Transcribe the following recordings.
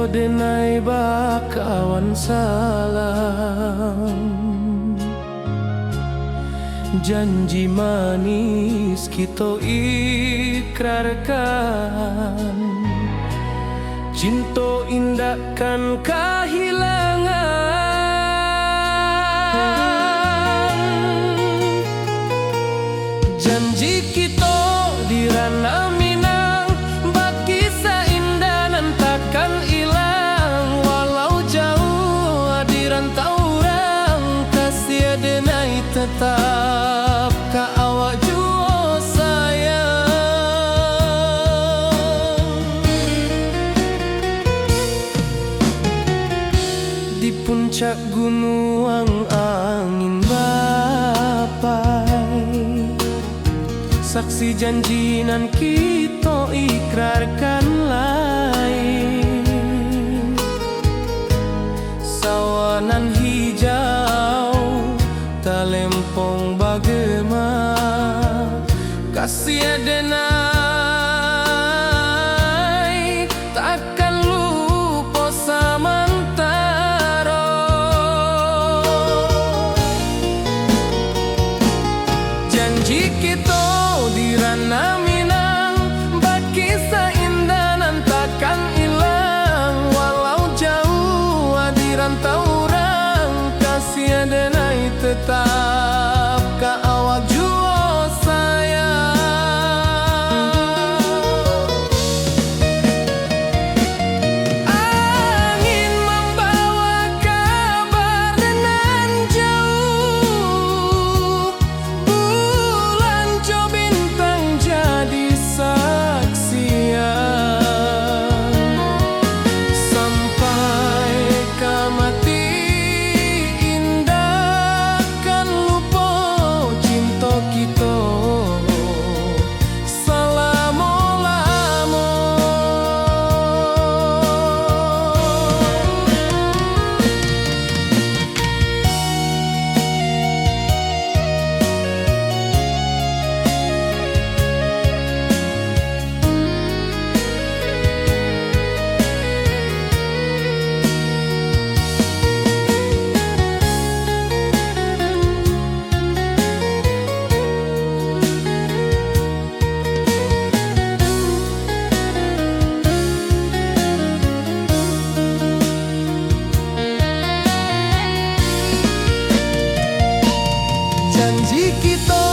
denai bakawan salam, janji manis kita ikrarkan, cinta indahkan kehilangan. Janji kita di ranah Minang, bagi seindah nan takkan hilang. Walau jauh di rantau orang, kasih denai tetap ka awak jua sayang. Di puncak gunung angin bapai, saksi janji nan kita ikrarkan lain. Sawanan hijau talempong bagema, kasih denai takkan lupa samantara. Janji kita di ranah Minang, bagi seindah nan takkan hilang. Walau jauh di rantau orang, kasih denai tetap ka awak jua sayang. Angin membawa kabar nan jauh, bulan jo bintang jadi saksian. Sampai ke mati indah kan lupa cinta kita selama-lama. Janji kita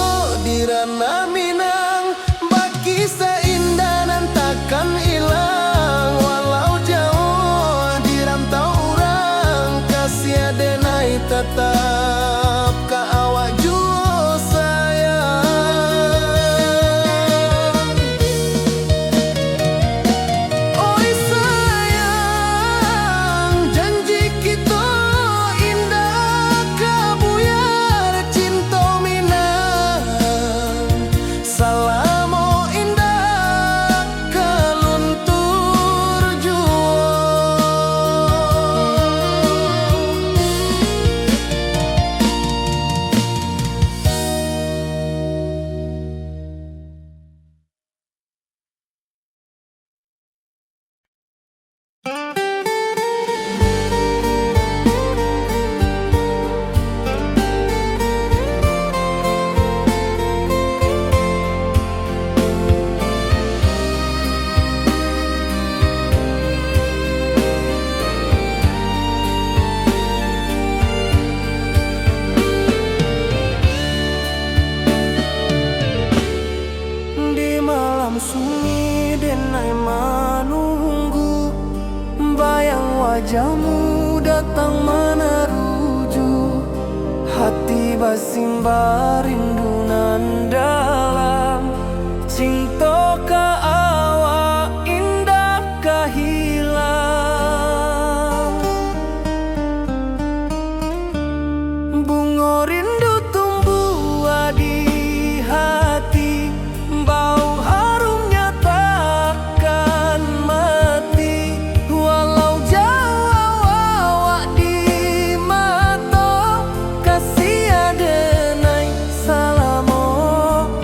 di ranah Minang, bagi seindah nan takkan hilang. Walau jauh di rantau orang, kasih denai tetap ka awak jua sayang. Oi sayang, janji kita indah kabuyar cinta Minang. Salamo indah keluntur jua. Di malam sunyi denai menunggu, bayang wajahmu datang meneruju. Hati basimba rindu nan dalam, cinta ka awak indah kahilang. Bunga rindu tumbuh di hati, bau harumnya takkan mati. Walau jauh awak di mata, kasih denai salamo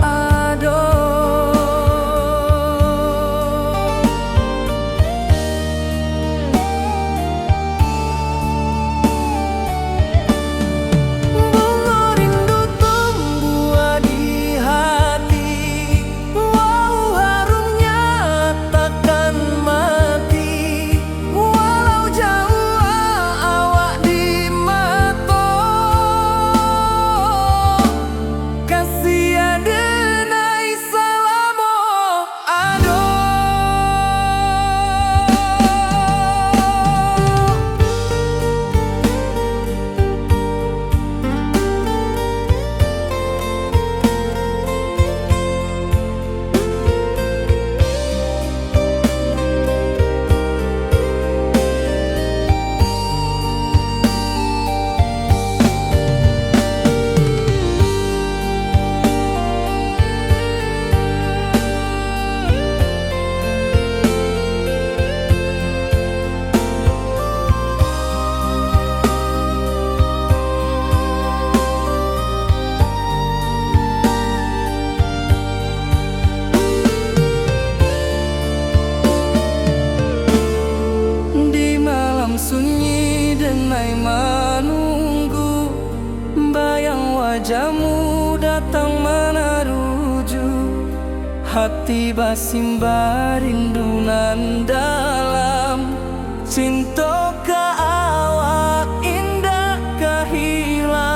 wajahmu datang meneruju hati basimba rindunan dalam cinta ke awak indah kehilang.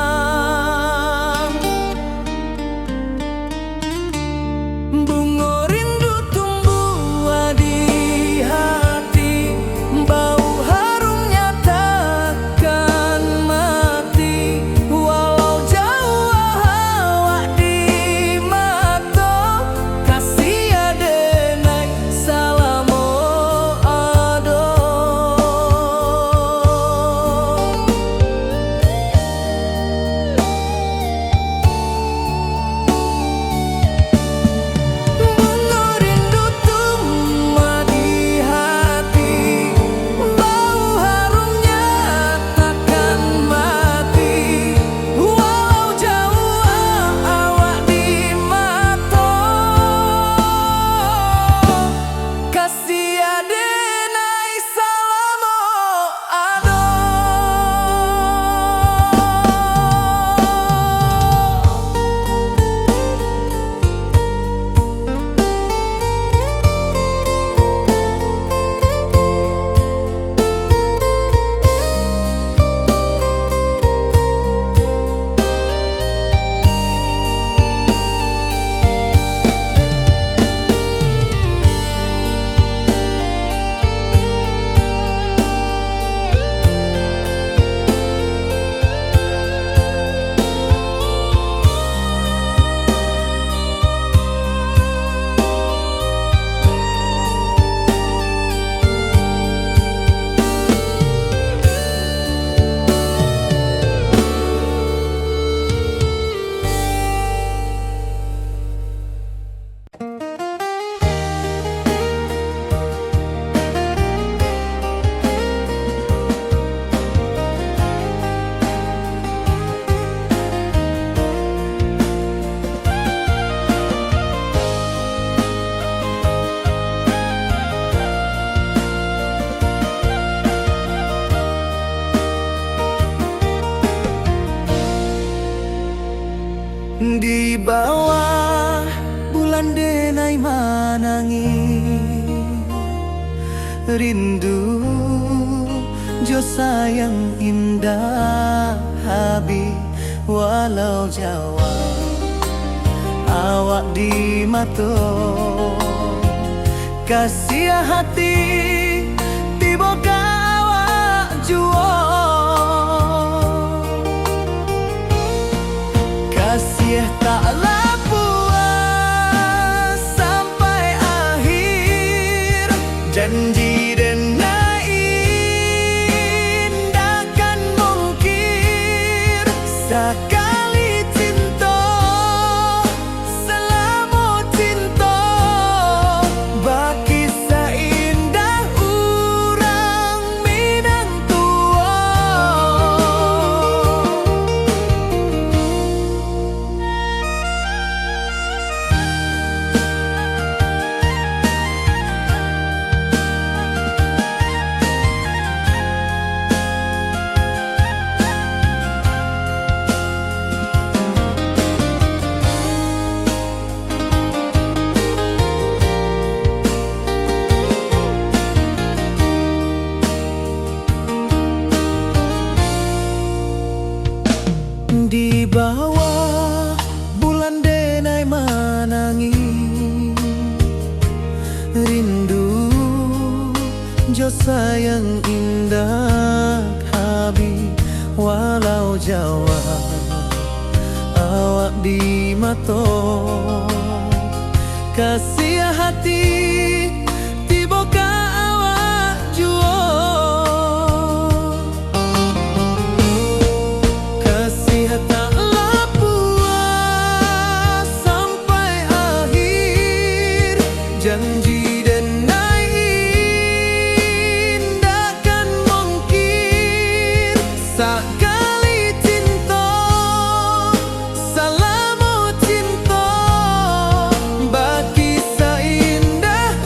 Bunga rindu tumbuh di hati, bau harumnya takkan mati. Walau jauh awak di mata, kasih adenai salamo ado. Bunga rindu tumbuh di hati, bau harumnya takkan mati. Walau jauh awak di mata, kasih adenai salamo ado. Di bawah bulan denai manangi rindu jo sayang indah habi. Walau jawa awak di mata, kasih hati tiba ka awak jua. Kasih taklah puas sampai akhir, janji denai takkan mungkir. Sekali cinta selama cinta, baki seindah urang minang tua. Di bawah bulan denai manangi rindu jo sayang indah habi. Walau jawa awak di mata, kasih hati tiba ka awak jua. Kasih taklah puas sampai akhir, janji denai takkan mungkir. Sekali cinta selama cinta, baki seindah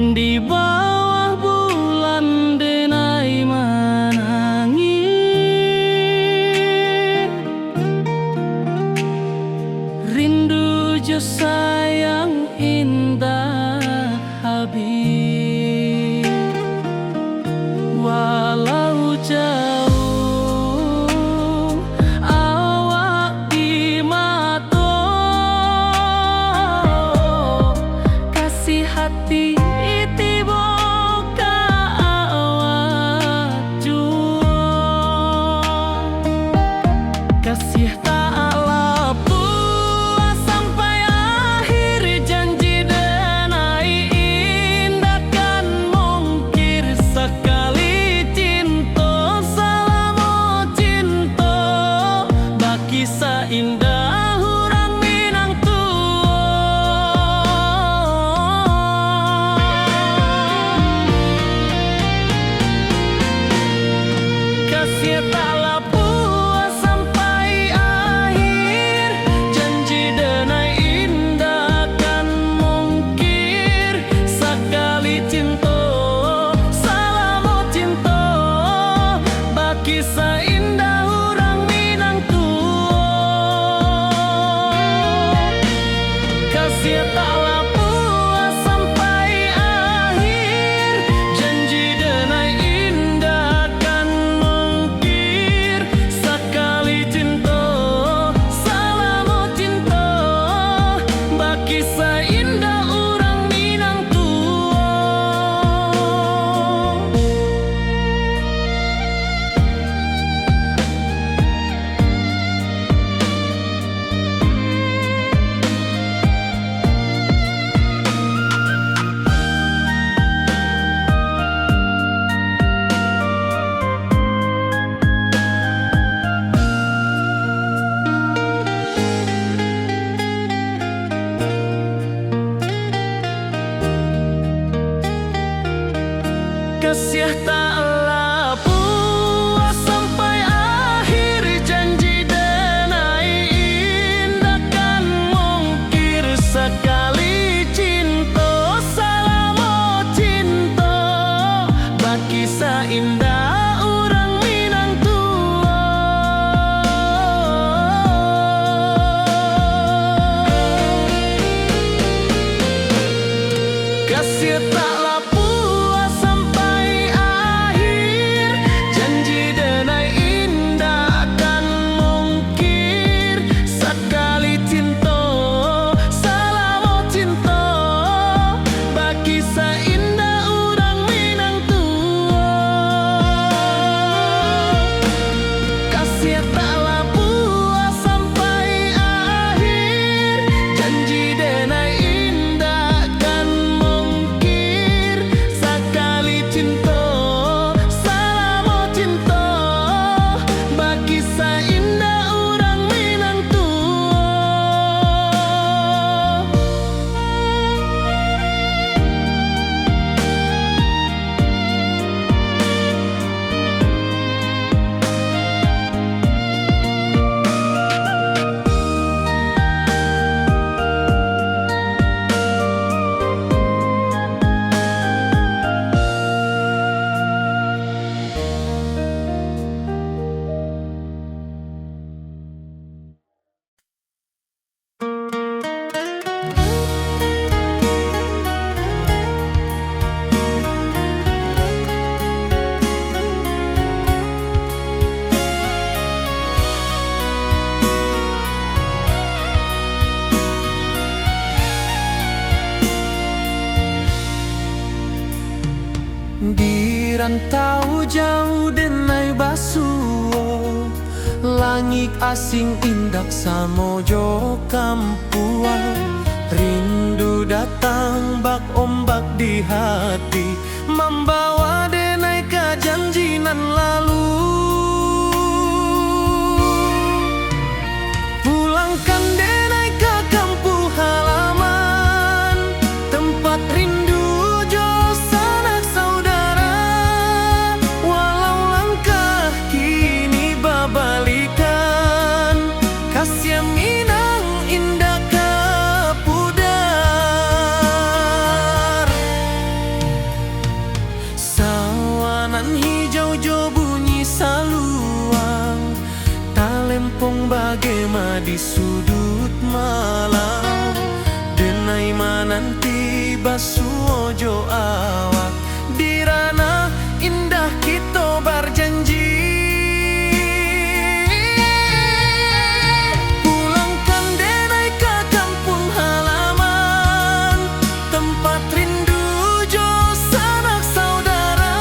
Di bawah bulan denai menangi, rindu jo sayang indah habis. Walau jauh awak di mata, kasih hati tiba ka awak jua. Kasih tak lapuk sampai akhir, janji denai indah kan mungkir. Sekali cinta selama cinta, baki seindah orang Minang kasih tak lapuk sampai akhir, janji denai indah kan mungkir. Sekali cinta selama cinta, baki seindah orang Minang kasih tak lapuk sampai akhir, janji denai indah kan mungkir. Sekali cinta selama cinta, baki seindah orang Minang kasih tak lapuk sampai akhir, janji denai indah kan mungkir. Sekali cinta selama cinta, baki seindah orang Minang kasih tak lapuk sampai akhir, janji denai indah kan mungkir. Sekali cinta selama cinta, baki seindah orang Minang kasih tak lapuk sampai akhir, janji denai indah kan mungkir. Sekali cinta selama cinta, baki seindah orang Minang di rantau jauh denai basuo, langit asing indak samojo kampuan. Rindu datang bak ombak di hati, membawa denai ke janji nan lalu. Pulangkan denai ke kampung halaman, tempat rindu jo sanak saudara. Walau langkah kini babalikan, kasih Minang indah ke pudar. di sudut malam, denai mananti basuojo awak di ranah indah kita berjanji. Pulangkan denai ke kampung halaman, tempat rindu jo sanak saudara.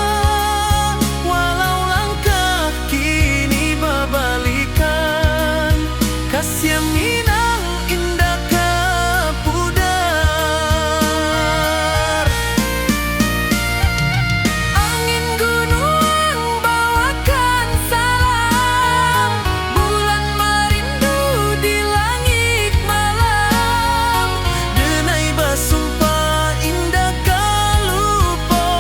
Walau langkah kini berbalikan, kasih Minang indah ke pudar. Angin gunung bawakan salam, bulan merindu di langit malam. Denai basumpah indah kalupo,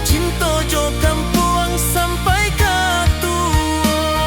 cinta jo kampuang sampai ke tua.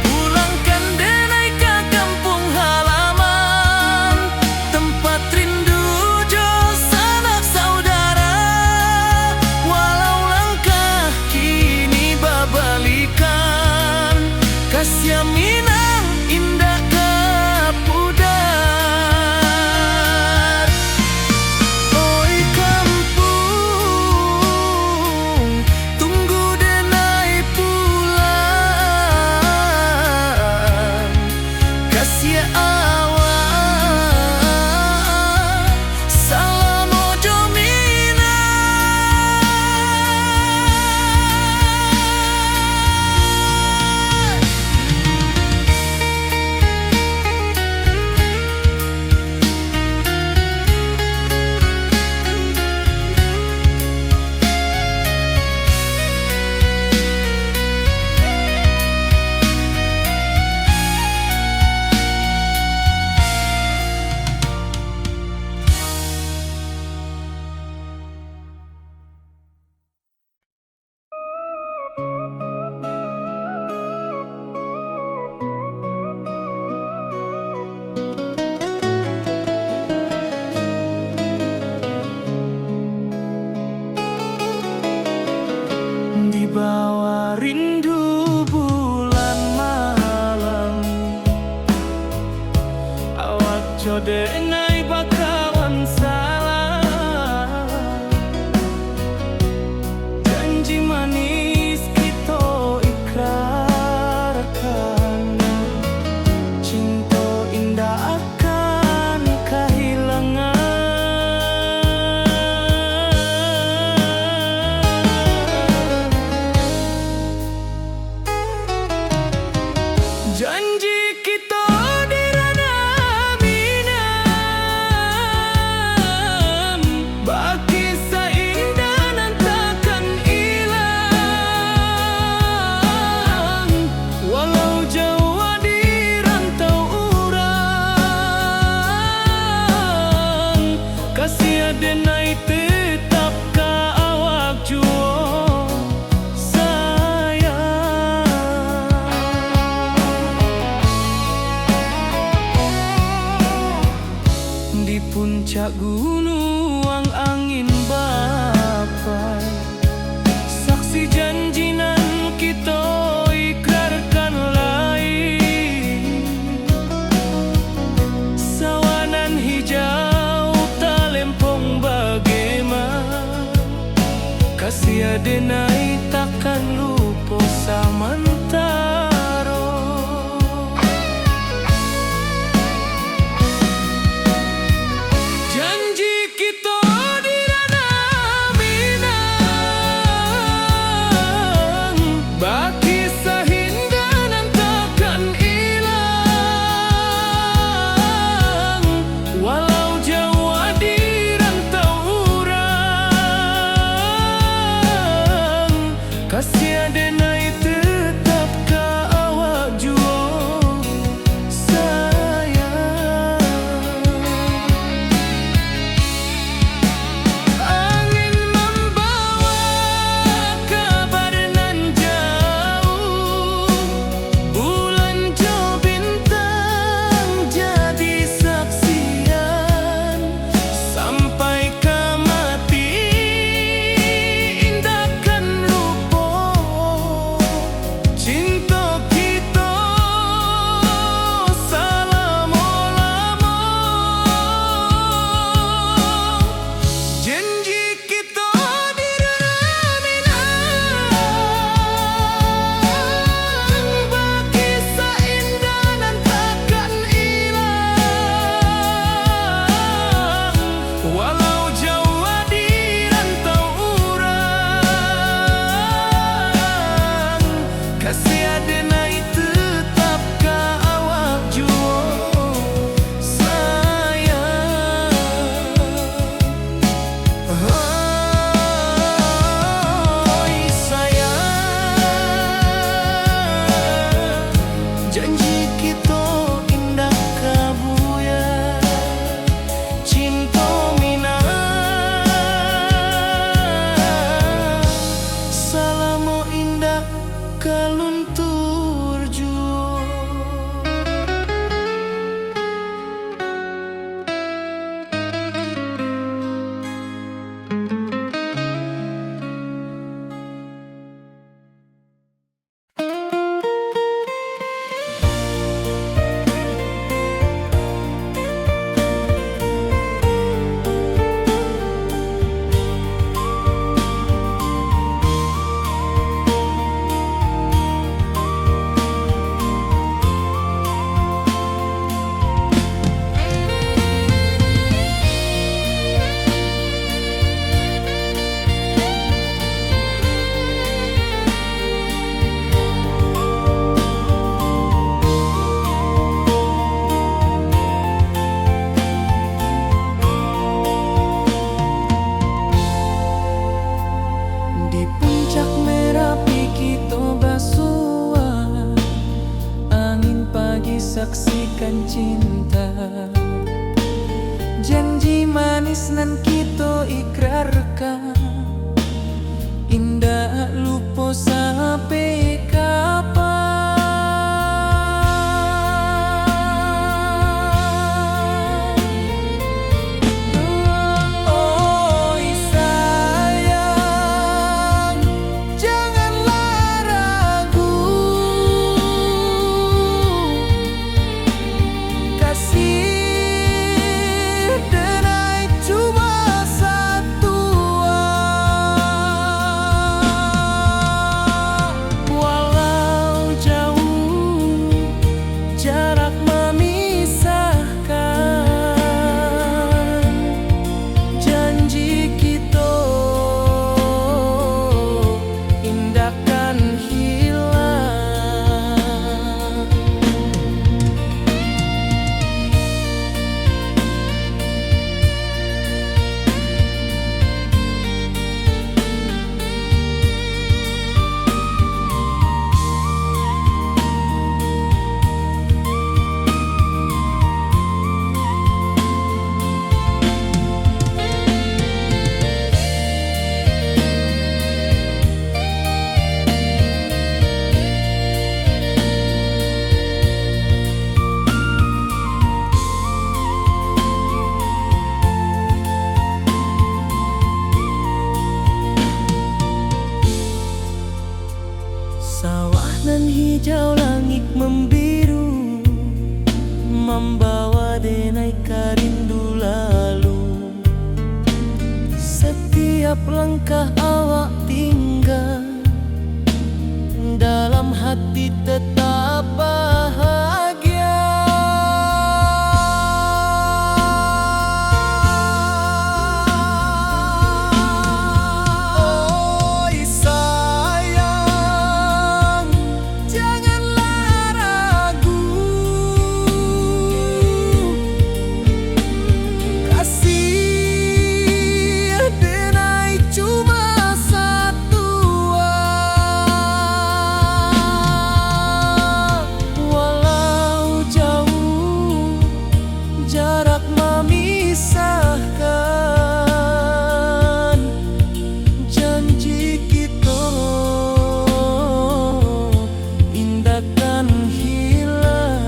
Pulangkan denai ke kampung halaman, tempat rindu jo sanak saudara. Walau langkah kini berbalikan, kasih Minang indah ke pudar. Oi kampung, tunggu denai pulang, kasih awak salam ojo Minang. Di bawah rindu bulan malam, awak jo denai bakawan salam. Janji manis kita ikrarkan, cinta indah akan kehilangan. Janji kita di ranah Minang, baki seindah nan takkan hilang. Walau jauh di rantau urang, kasih denai tetap ka awak juo sayang. Di puncak gunung angin bapai, saksi janji nan kita ikrarkan lain. Sawanan hijau talempong bagaimana, kasih denai takkan lupa samantara. Janji kita di rindu lalu. Setiap langkah awak tinggal, dalam hati tetap bahagia. Oi sayang, janganlah ragu, kasih denai cuma satu. Walau jauh jarak memisahkan, janji kita indahkan hilang.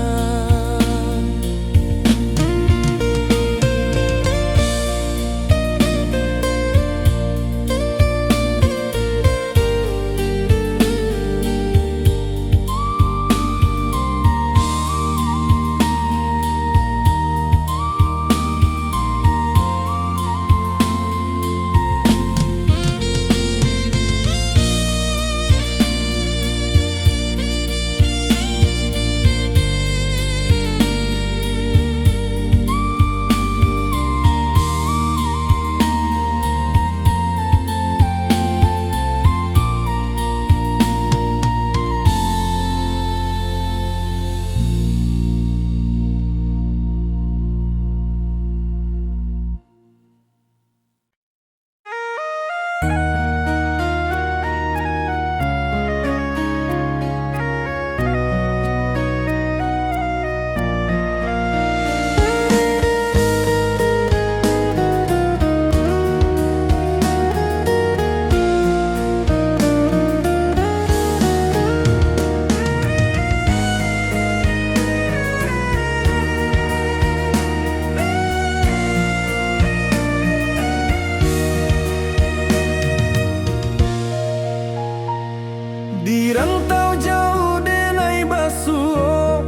Di rantau jauh denai basuh,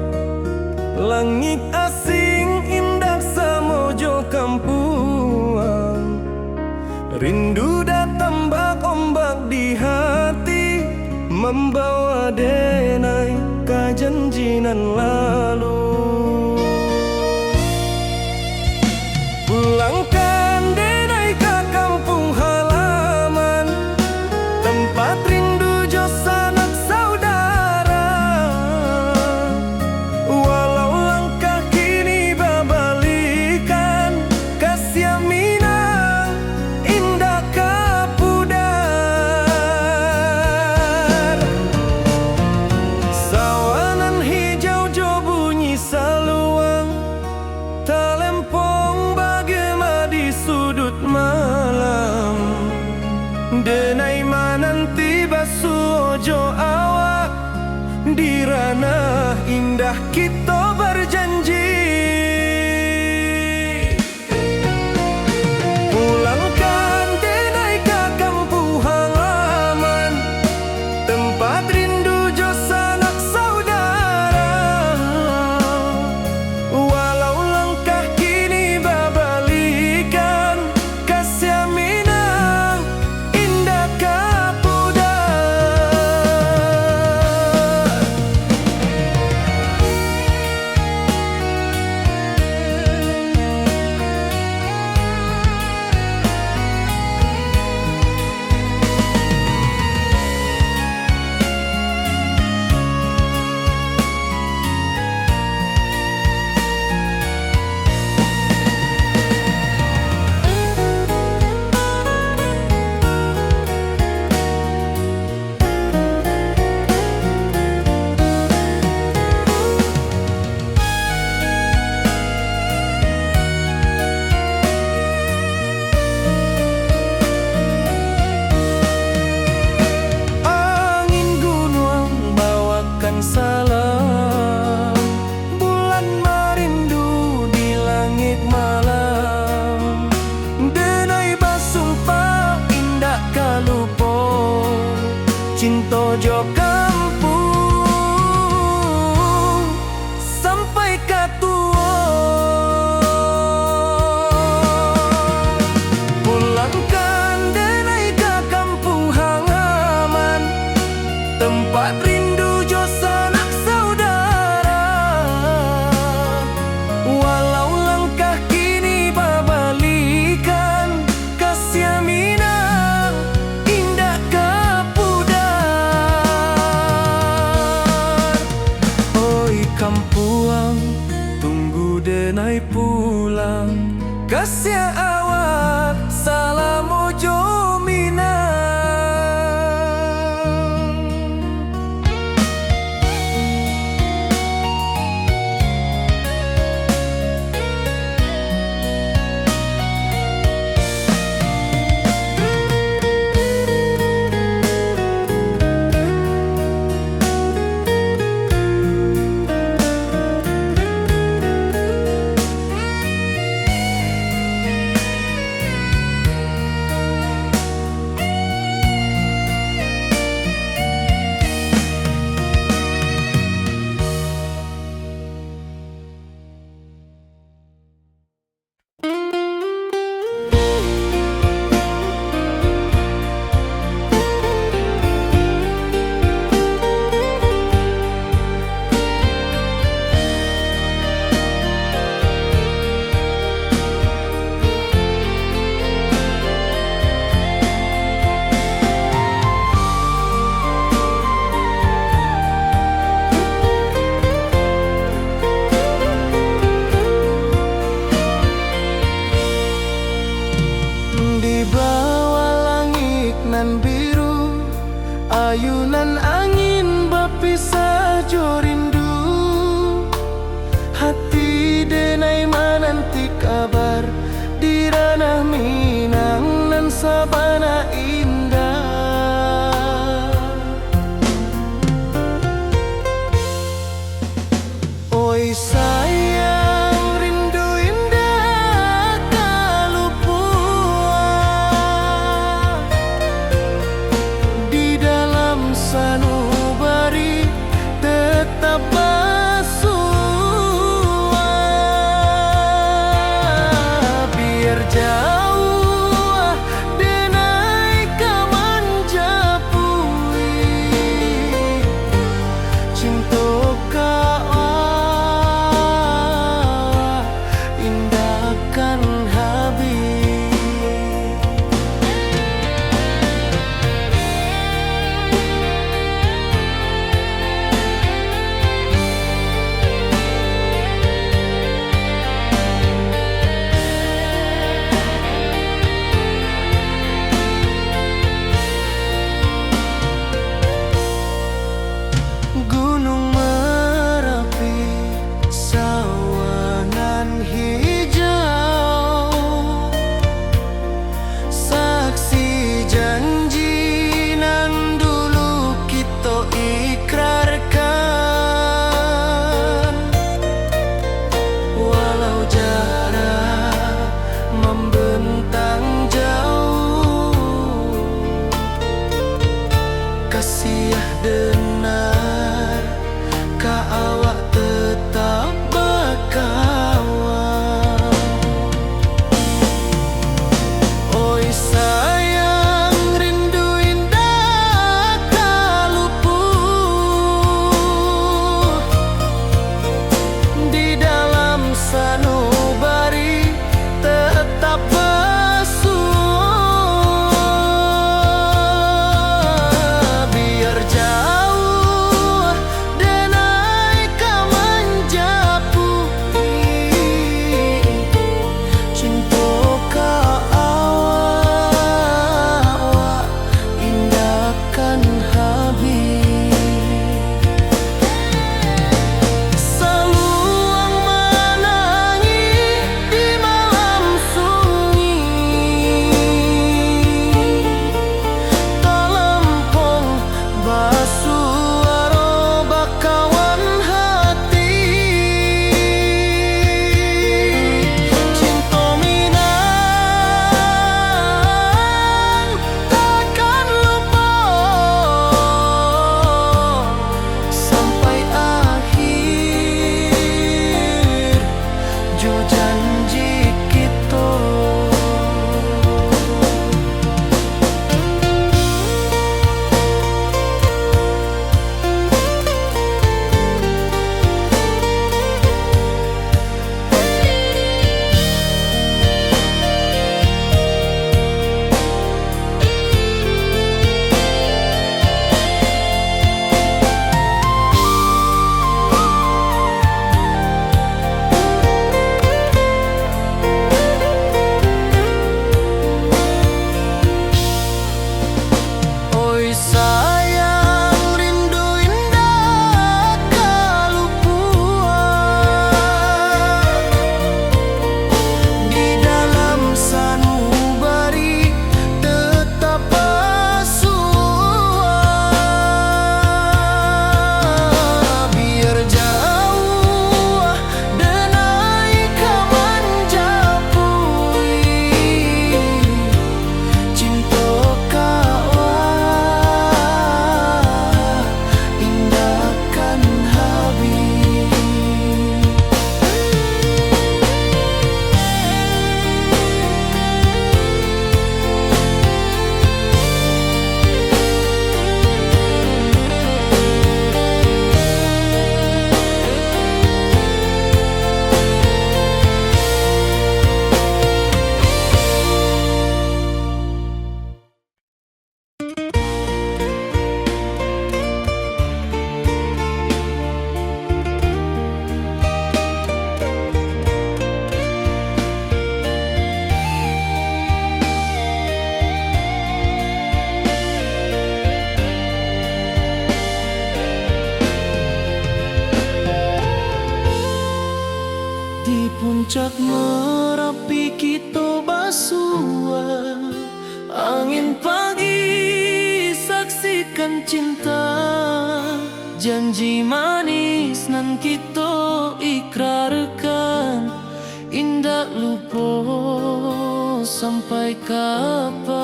langit asing indah samojo kampuang. Rindu datang bak ombak di hati, membawa denai kajanjinan lalu. Pulangkan denai ke kampung halaman, tempat rindu jo sanak saudara. Walau langkah kini babalikan, kasih minang indah kapudar. Sawangan hijau jo bunyi saluang, talempong bagema di sudut malam. Denai mananti basuh jo awak, di ranah indah kita berjanji. Pulangkan denai ke kampung halaman, tempat rindu jo sanak saudara. Walau langkah kini babalikan, kasih minang indah kapudar. Di bawah langit nan biru, ayunan angin berpisah jo rindu. Hati denai menanti kabar di ranah Minang nan sabana indah. Oi sayang, rindu indah kalupua di dalam sanubari tetap bersua. Biar jauh denai kaman japui cinta indahkan habis. cinta, janji manis nan kita ikrarkan, indak lupa sampai kapan.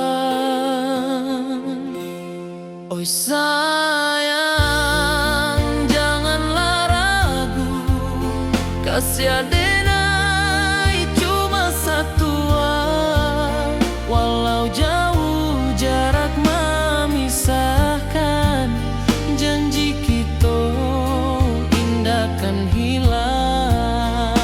Oi sayang, janganlah ragu, kasih adenai cuma satu. Walau jauh jarak memisahkan, janji kita indah kan hilang.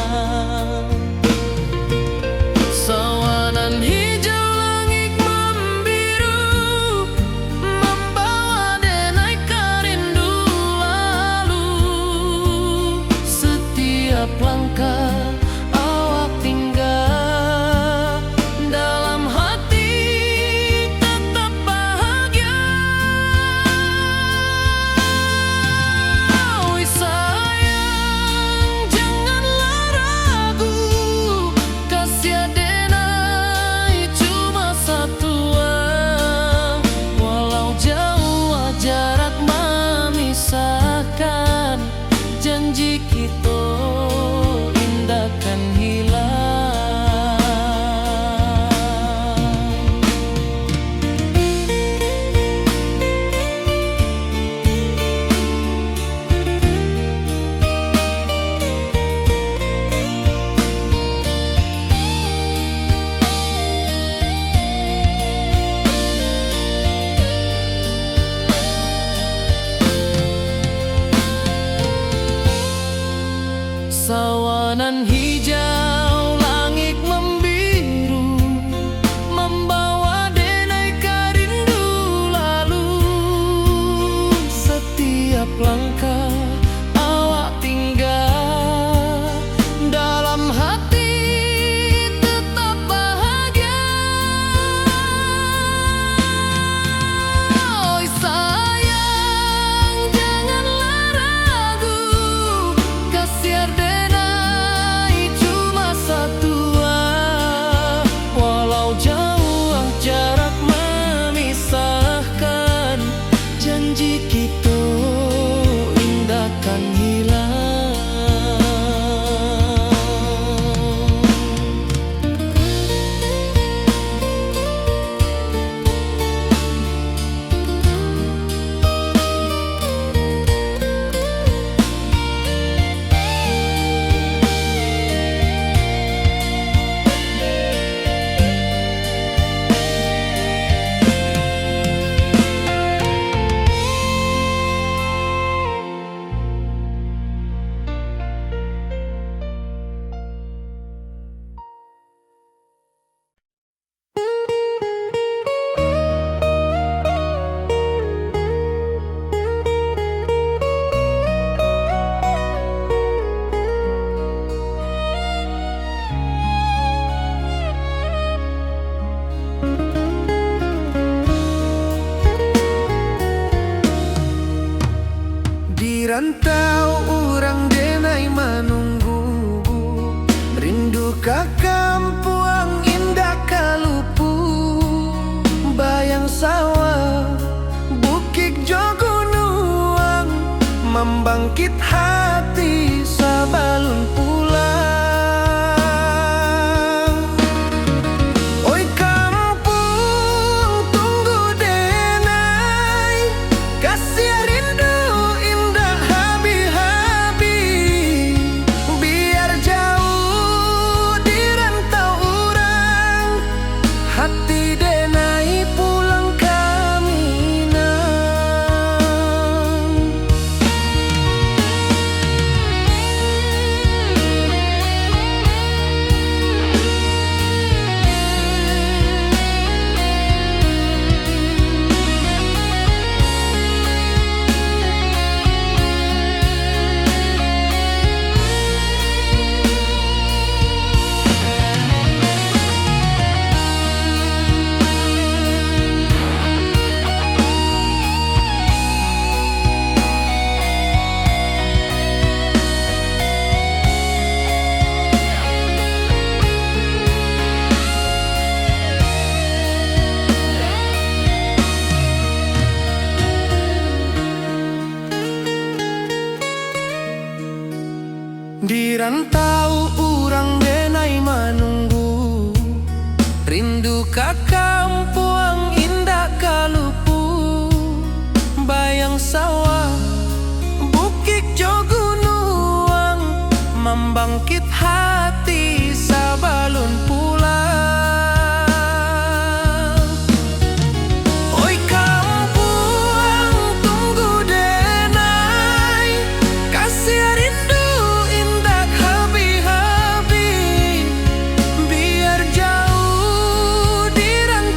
Sawanan hijau langit membiru, membawa denai kerindu lalu. Setiap langkah awak tinggal, dalam hati tetap bahagia. Oi sayang, janganlah ragu, kasih adenai cuma satu. Walau jauh jarak memisahkan, janji kita indah kan hilang. Sawanan hijau langit membiru, membawa denai kerindu lalu. Setiap langkah awak tinggal, dalam hati tetap bahagia. Oi sayang, janganlah ragu, kasih adenai cuma satu. Walau jauh jarak memisahkan, janji kita indah kan hilang. Di rantau orang denai menunggu, rindu ke kampung indah kalupu. Bayang sawah, bukit jo gunung, membangkit hati sabalun pulang. Oi kampung tunggu denai, kasih rindu indah habi-habi. Biar jauh di rantau orang, hati denai pulang ke Minang. kampuang indah kalupu, bayang sawah, bukit jo gunung, membangkit hati sabalun pulang. Oi kampuang tunggu denai, kasih rindu indah habi-habi, biar jauh di rantau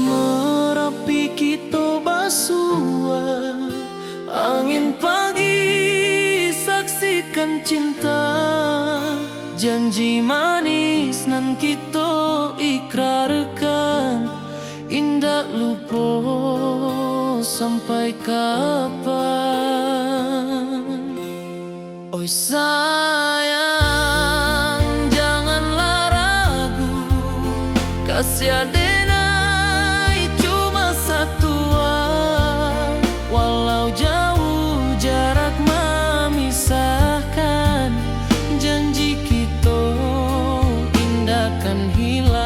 Merapi kita basua, angin pagi saksikan cinta. Janji manis nan kita ikrarkan, indah lupa sampai kapan. Oi sayang, janganlah ragu, kasih adenai cuma satu. Walau jauh jarak memisahkan, janji kita indah kan hilang.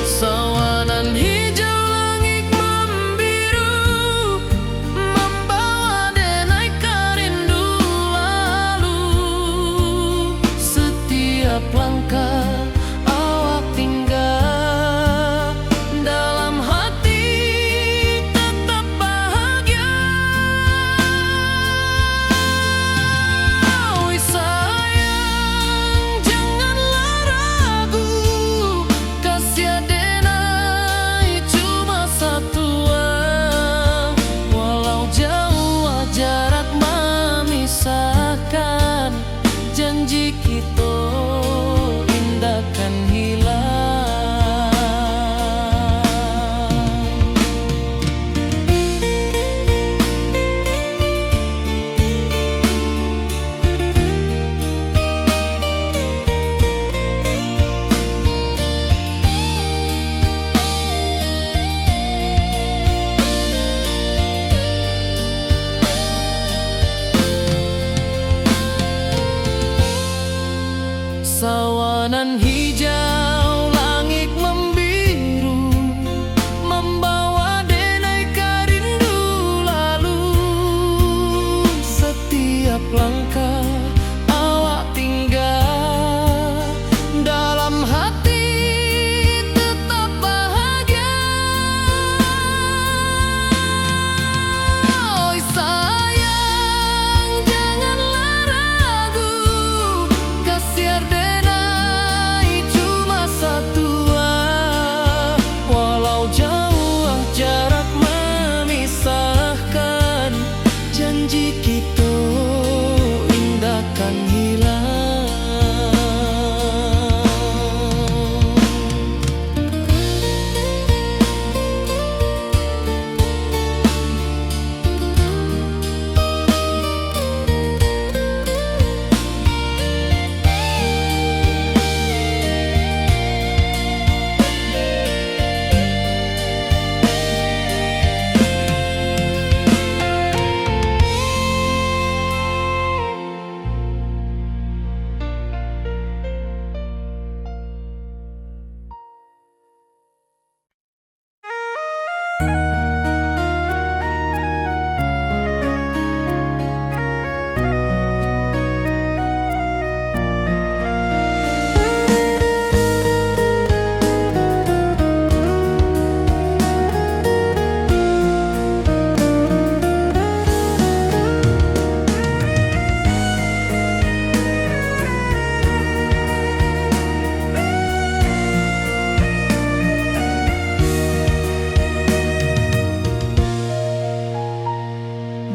Sawanan hijau langit membiru, membawa denai kerindu lalu. Setiap langkah awak tinggal, dalam hati tetap bahagia. Oi sayang, janganlah ragu, kasih adenai cuma satu. Walau jauh jarak memisahkan, janji kita indah kan hilang. Sawanan hijau langit membiru, membawa denai kerindu lalu. Setiap langkah awak tinggal, dalam hati tetap bahagia. Oi sayang, janganlah ragu, kasih adenai cuma satu. Walau jauh jarak memisahkan, janji kita indah kan hilang.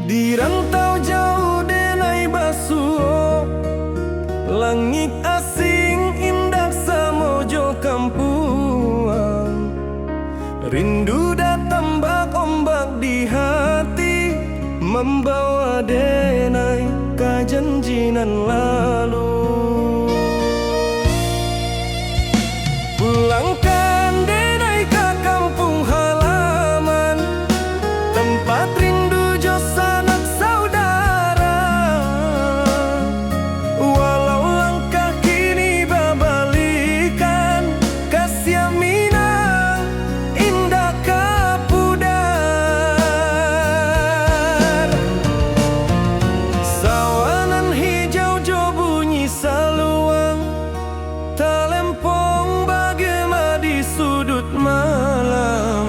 Di rantau jauh denai basuh, langit asing indah samojo kampuang. Rindu datang bak ombak di hati, membawa denai kajanjinan lalu. Pulangkan denai ke kampung halaman, tempat rindu jo sanak saudara. Walau langkah kini babalikan, kasih Minang indah kapudar. Sawanan hijau jo bunyi saluang, talempong bagema di sudut malam.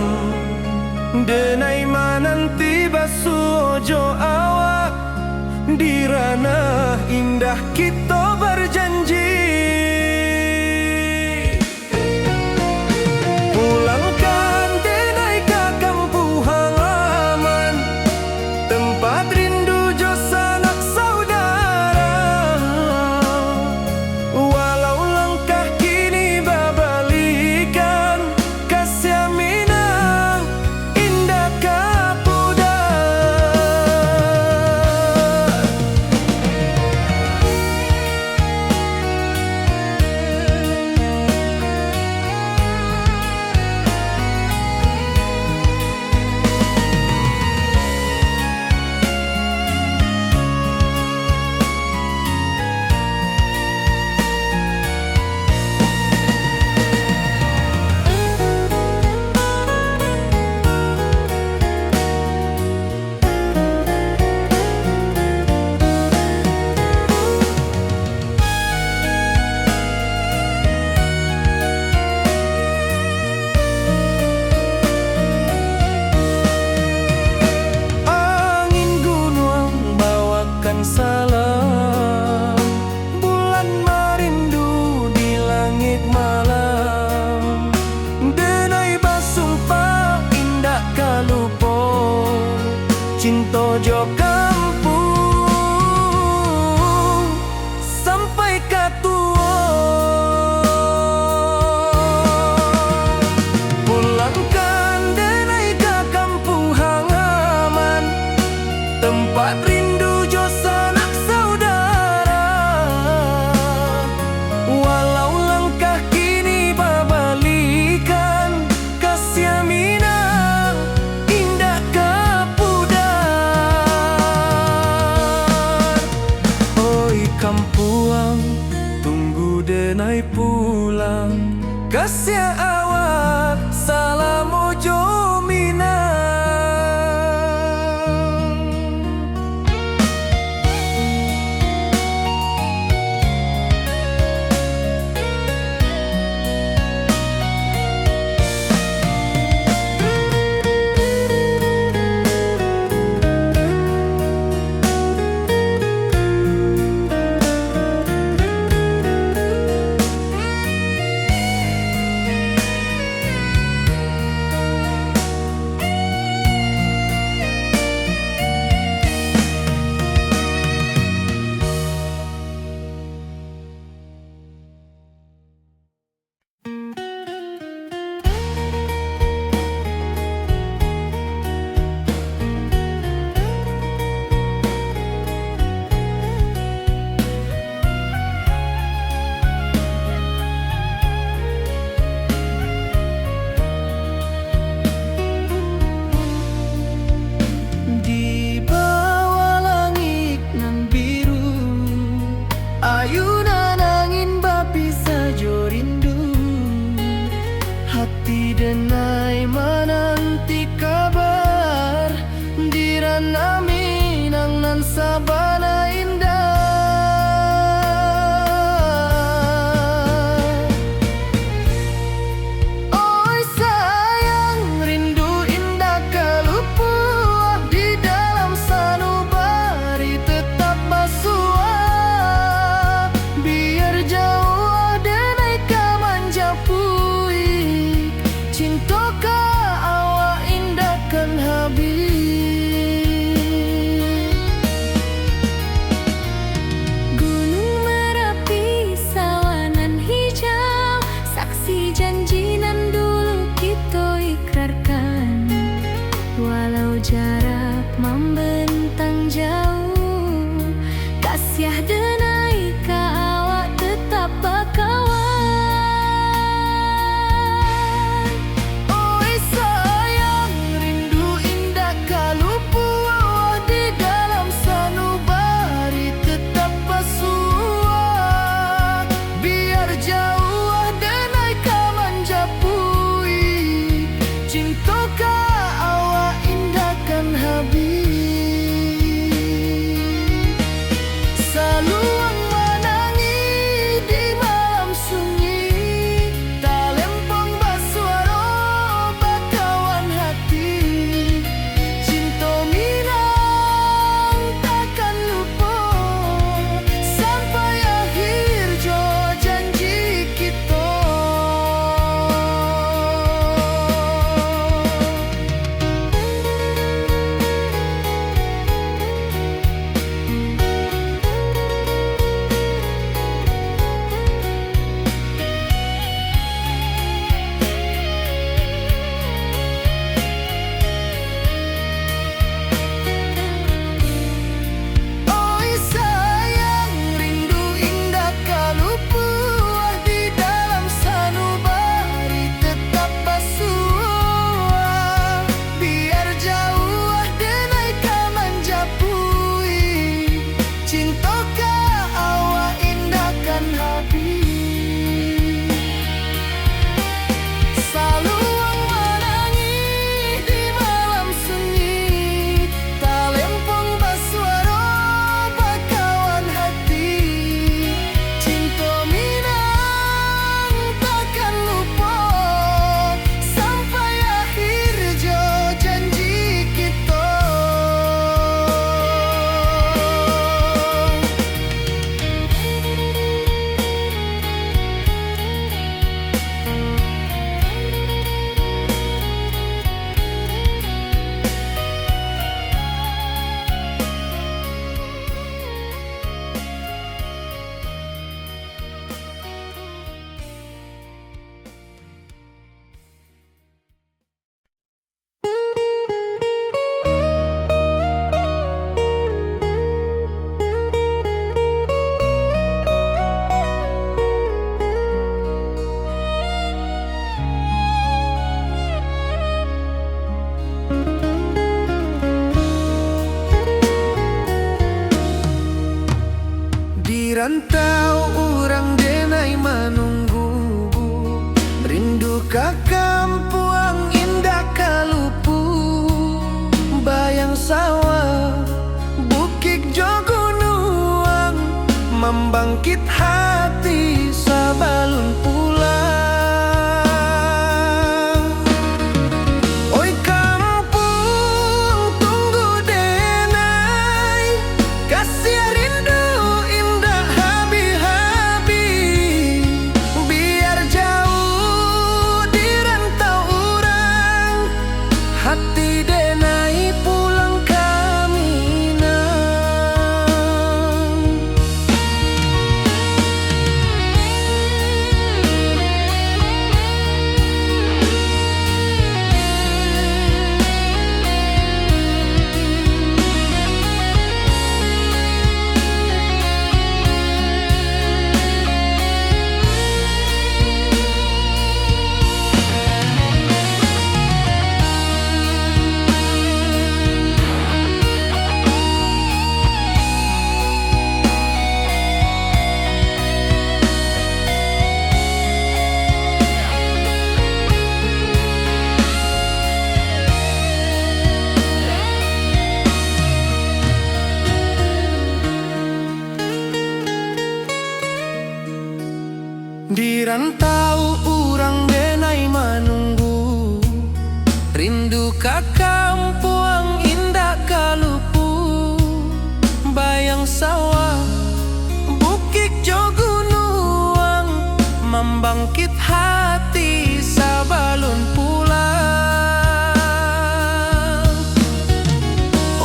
Denai mananti basuh jo awak, di ranah indah kita berjanji. cinta jo kampung sampai ka tua. Pulangkan denai ka kampung halaman, tempat rindu jo sanak saudara. Walau langkah kini babalikan, kasih minang indah kapudar. Oi kampuang, tunggu denai pulang, kasih awak salam ojo minang. Di bawah langit nan biru, ayunan angin bapi sajo rindu. Hati denai menanti kabar, di ranah Minang nan sabana indah. Oi sayang, rindu indah kalupuah di dalam sanubari tetap basuah. Biar jauh denai ka manjapuik, cinta ka awak indah kan habis. sawah, bukit jogunuang, membangkit hati sabalun pulang. Oi kampung tunggu denai, kasih rindu indah habi-habi. Biar jauh di rantau orang, hati denai pulang kaminang. Di rantau urang denai manunggu, rindu ka kampung indah kalupu. Bayang sawah, bukit jogunuang, membangkit hati sabalun pulang.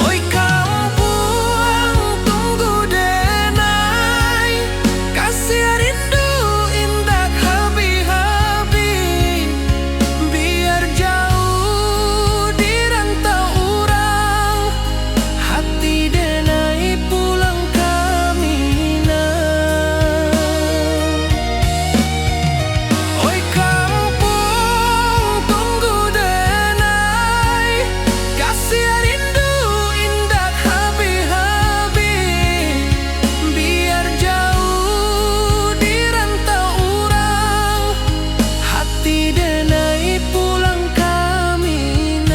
Oi kampung tunggu denai, kasih rindu indah habi-habi. Biar jauh di rantau urang, hati denai pulang kaminang. Oi kampung tunggu denai, kasih rindu indah habi-habi. Biar jauh di rantau urang, hati denai pulang kaminang.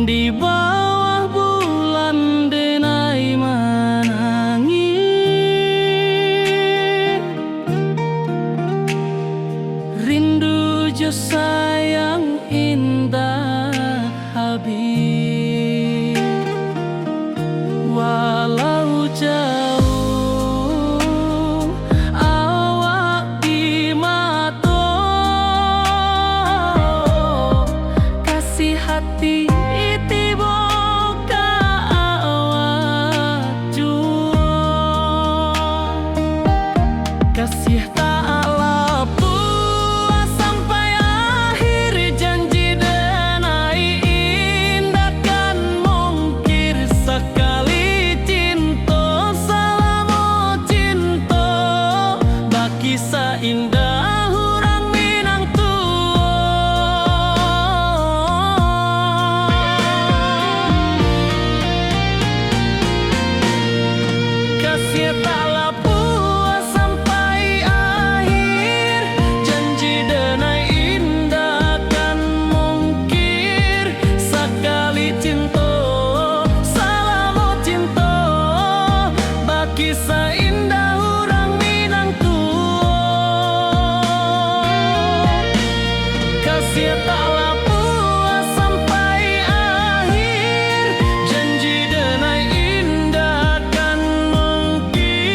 Di bawah bulan denai menangis, rindu jo sayang indah habis. Walau jauh awak di mata, kasih hati kasih tak lepas sampai akhir, janji denai indah kan mungkir. Sekali cinta selama cinta, baki seindah orang Minang tua. Kasih tak lepas sampai akhir, janji denai indah kan mungkir. Sekali cinta selama cinta, baki seindah orang Minang tua. Kasih tak lepas sampai akhir, janji denai indah kan mungkir.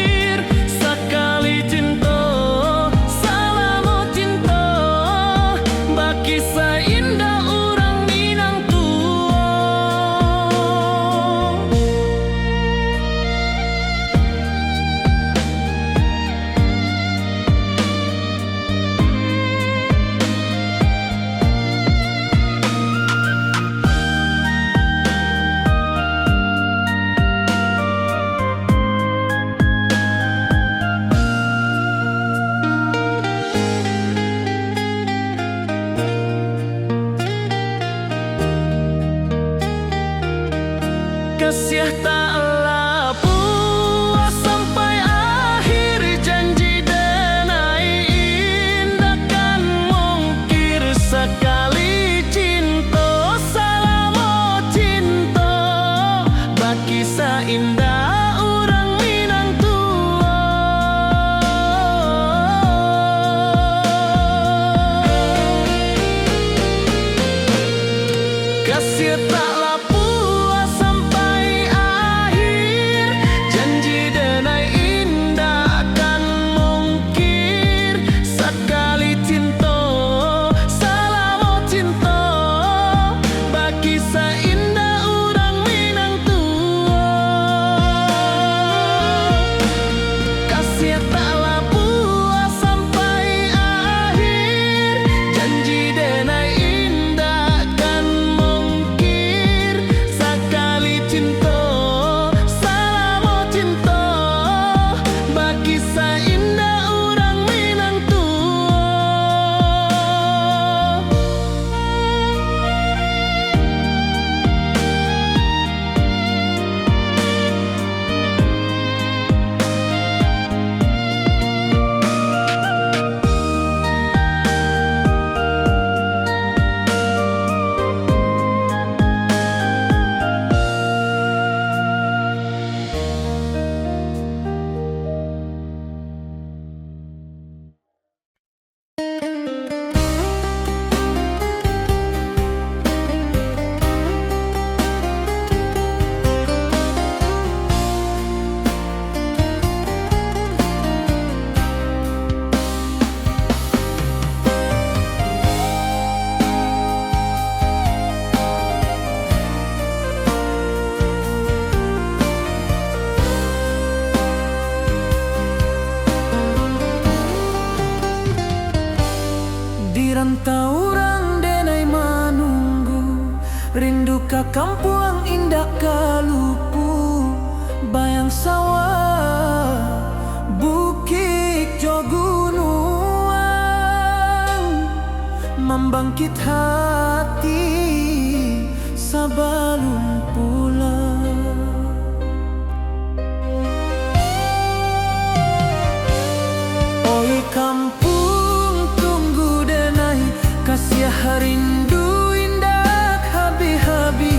taurang denai manunggu, rindu ka kampung indah kalupu, bayang sawah bukit jo gunung, membangkit hati sabalun pulang. Oi kampung tunggu denai, kasih rindu indah habi-habi,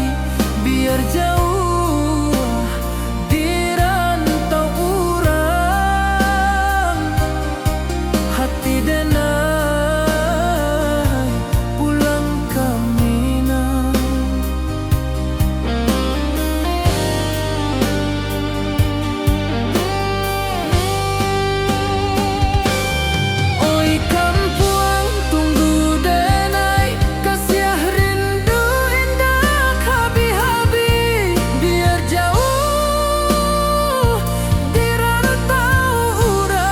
biar jauh di rantau urang, hati denai pulang ke Minang. Oi kampung tunggu denai, kasih rindu indah habi-habi, biar jauh di rantau urang,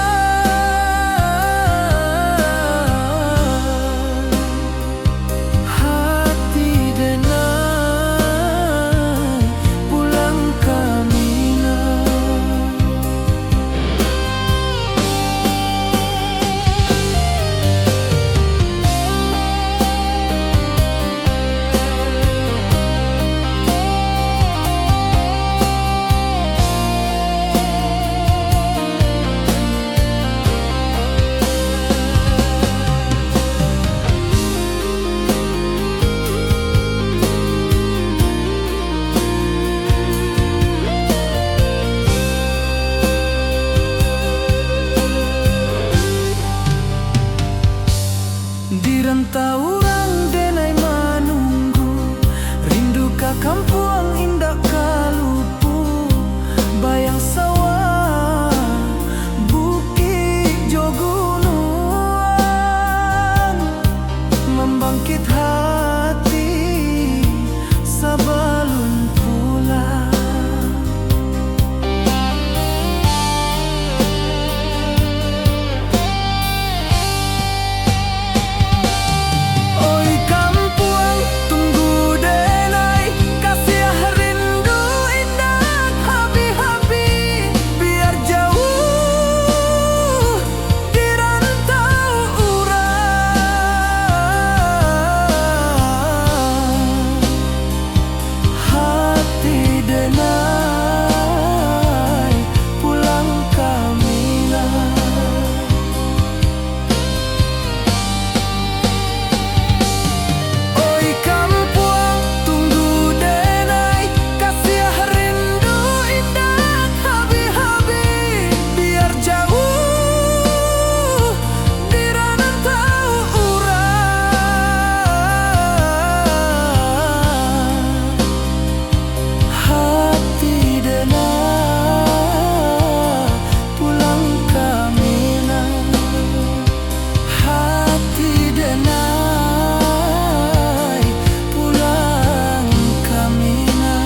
hati denai pulang ke Minang. Di rantau urang denai manunggu, rindu ka kampung indah kalupu, bayang sawah bukit jo gunung, membangkit hati sabalun pulang. Oi kampung tunggu denai, kasih rindu indah habi-habi, biar jauh di rantau urang, hati denai pulang ke Minang. Oi kampung tunggu denai, kasih rindu indah habi-habi, biar jauh di rantau urang, hati denai pulang ke Minang, hati denai pulang ke Minang.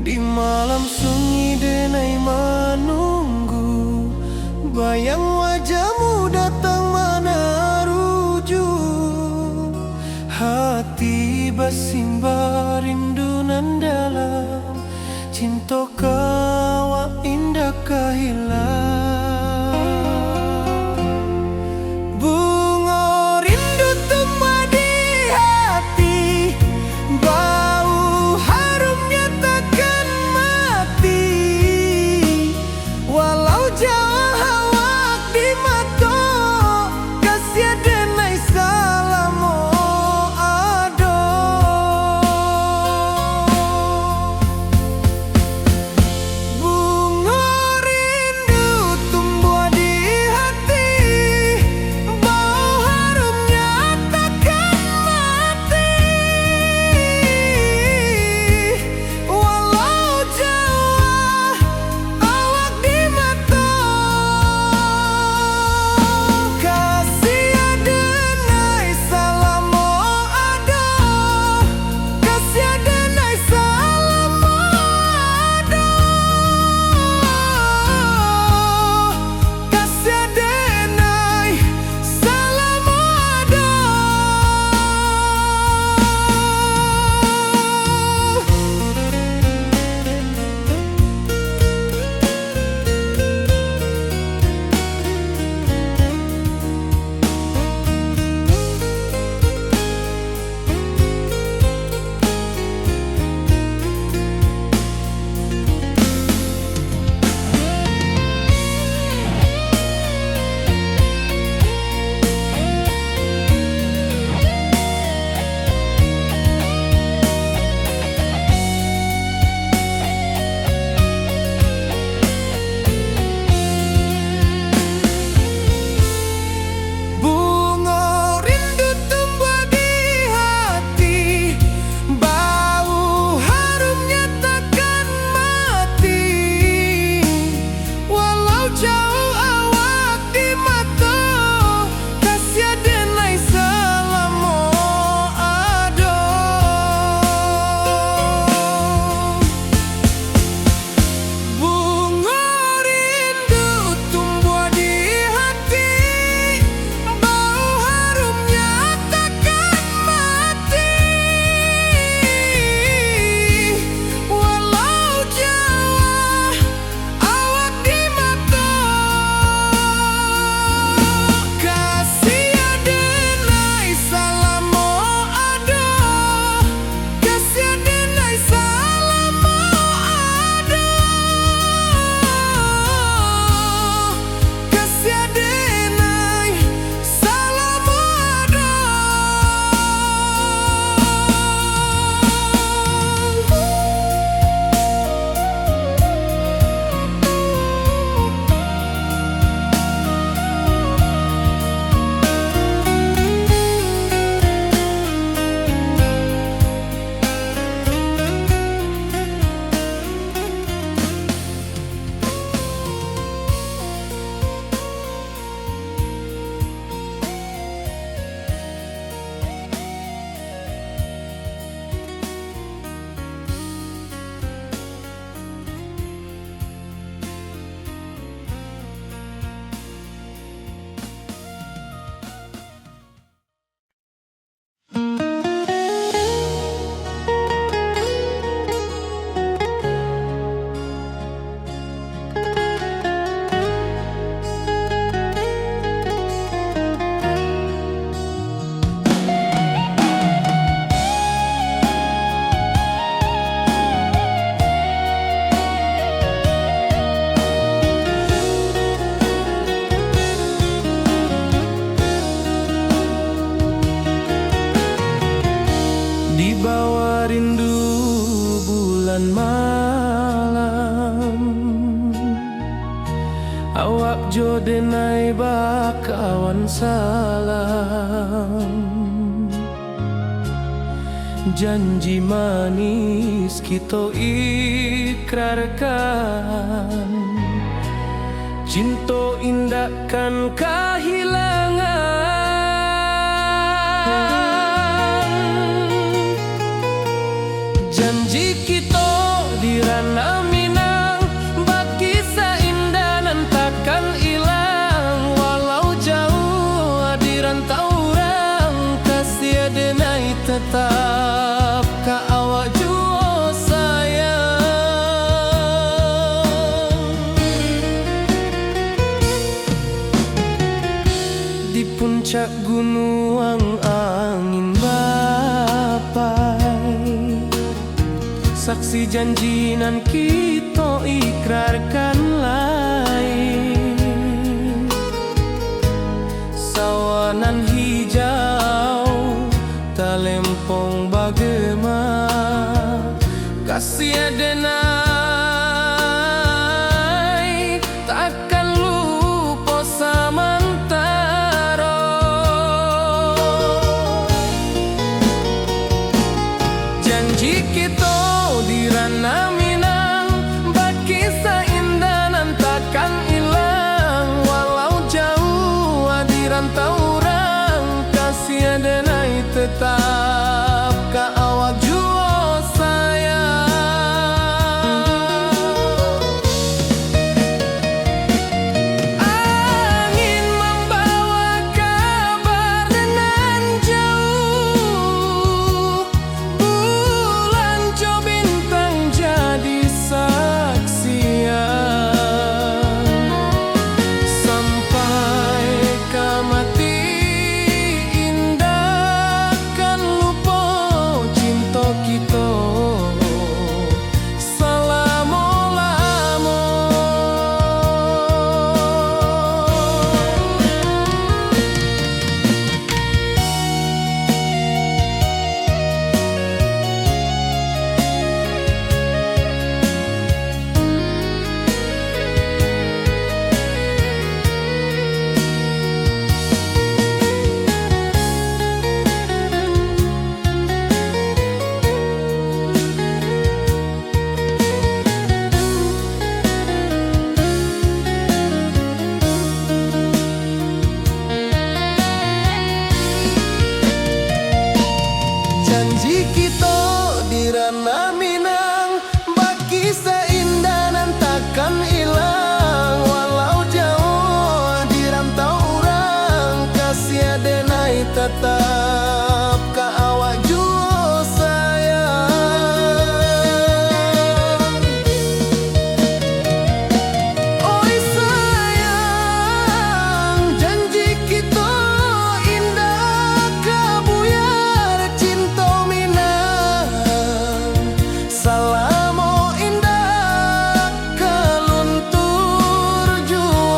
Di malam sunyi denai manunggu, bayang wajahmu datang mana rujuk, hati basimba rindu nan dalam, cinta kawa indah kahilang. Bunga rindu tumbuh di hati, bau harumnya takkan mati. Walau jauh awak di mata, kasih denai salamo ado. Bunga rindu tumbuh di hati, bau harumnya takkan mati. Walau jauh awak di mata, kasih denai salamo ado, kasih denai salamo ado, kasih denai salamo ado. Bunga rindu tumbuh di hati, bau harumnya takkan mati. Walau jauh awak di mata, kasih denai salamo ado. Bunga rindu tumbuh di hati, bau harumnya takkan mati. Walau jauh awak di mata, kasih denai salamo ado, kasih denai salamo ado, kasih denai salamo ado. Di bawah rindu bulan malam, awak jo denai bakawan salam. Janji manis kita ikrarkan, cinta indah kan kehilangan. Janji kita di ranah Minang, bakisah indah nan takkan hilang. Walau jauh di rantau orang, kasih denai tetap. puncak gunung angin bapai, saksi janji nan kita ikrarkan lain. Sawanan hijau talempong bagema, kasih adenai takkan lupa samantara. Janji kita di ranah Minang, berkisah indah nan takkan hilang. Walau jauh di rantau orang, kasih adenai tetap ka awak jua sayang. Angin membawa kabar nan jauh, bulan jo bintang jadi saksian. Sampai ke mati indah kan lupa cinta kita selama-lama. Janji kita di ranah Minang, berkisah indah nan takkan hilang. Walau jauh di rantau orang, kasih adenai tetap ka awak jua sayang. Oi sayang, janji kita indah kabuyar cinta Minang. Salamo indah keluntur jua.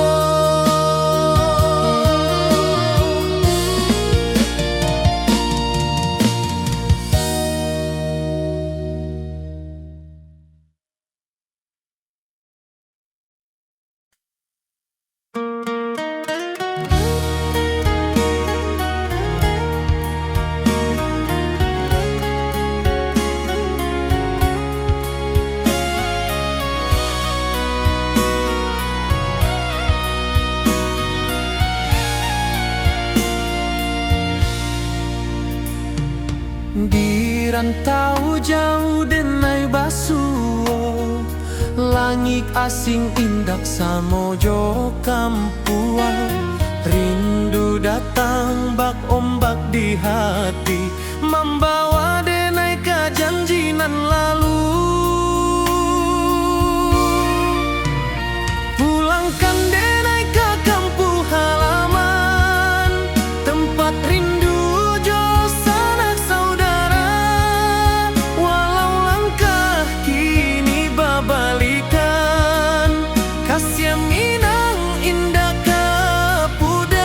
Di rantau jauh denai basuo, langit asing indak samojo kampuan. Rindu datang bak ombak di hati, membawa denai ke janji nan lalu. Pulangkan denai ke kampung halaman, tempat rindu jo sanak saudara. Walau langkah kini babalikan, kasih Minang indah kapudar.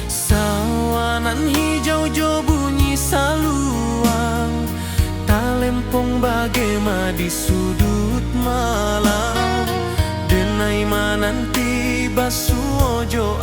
Sawanan hijau jo bunyi saluang, talempong bagema di sudut malam. Denai mananti basuo jo